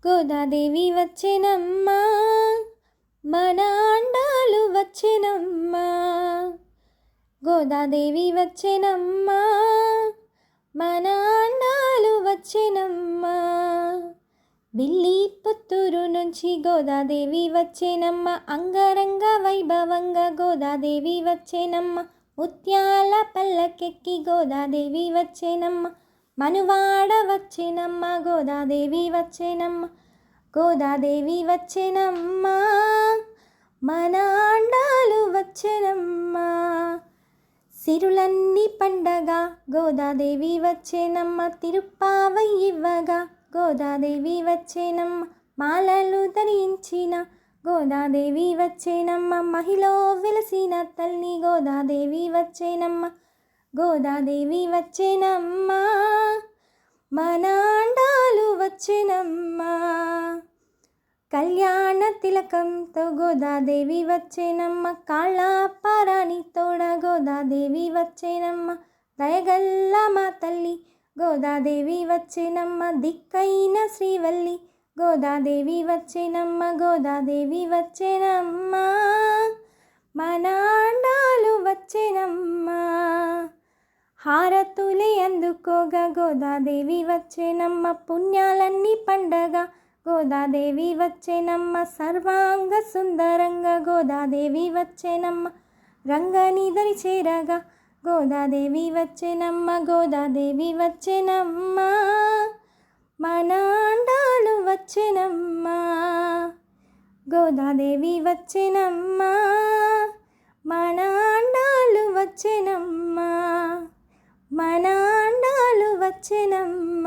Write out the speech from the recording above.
గోదాదేవి వచ్చెనమ్మా, మన అండాలు వచ్చెనమ్మా. గోదాదేవి వచ్చెనమ్మా, మన అండాలు వచ్చెనమ్మా. ఢిల్లీ పుత్తూరు నుంచి గోదాదేవి వచ్చెనమ్మ, అంగరంగ వైభవంగా గోదాదేవి వచ్చెనమ్మ. ముత్యాల పల్లకెక్కి గోదాదేవి వచ్చెనమ్మ, మనువాడ వచ్చెనమ్మ. గోదాదేవి వచ్చెనమ్మ, గోదాదేవి వచ్చెనమ్మ, మన అండాలు వచ్చెనమ్మ. సిరులన్నీ పండగ గోదాదేవి వచ్చెనమ్మ, తిరుప్పావై ఇవ్వగా గోదాదేవి వచ్చెనమ్మ. మాలలు ధరించిన గోదాదేవి వచ్చెనమ్మ, మహిలో వెలసిన తల్లి గోదాదేవి వచ్చెనమ్మ. గోదాదేవి వచ్చెనమ్మ, మన అండాలు వచ్చెనమ్మ. కళ్యాణ తిలకంతో గోదాదేవి వచ్చెనమ్మ, కాళ్ళ పారాణి తోడ గోదాదేవి వచ్చెనమ్మ. దయగల్ల మా తల్లి గోదాదేవి వచ్చెనమ్మ, దిక్కైన శ్రీవల్లి గోదాదేవి వచ్చెనమ్మ. గోదాదేవి వచ్చెనమ్మ, మన అండాలు వచ్చెనమ్మ. హారతులే అందుకోగా గోదాదేవి వచ్చెనమ్మ, పుణ్యాలన్నీ పండగ గోదాదేవి వచ్చెనమ్మ. సర్వాంగ సుందరంగా గోదాదేవి వచ్చెనమ్మ, రంగని దరి చేరగా గోదాదేవి వచ్చెనమ్మ. గోదాదేవి వచ్చెనమ్మ, మన అండాలు వచ్చెనమ్మ. గోదాదేవి వచ్చెనమ్మ, మన అండాలు వచ్చెనమ్మ, మన అండాలు వచ్చెనమ్మ.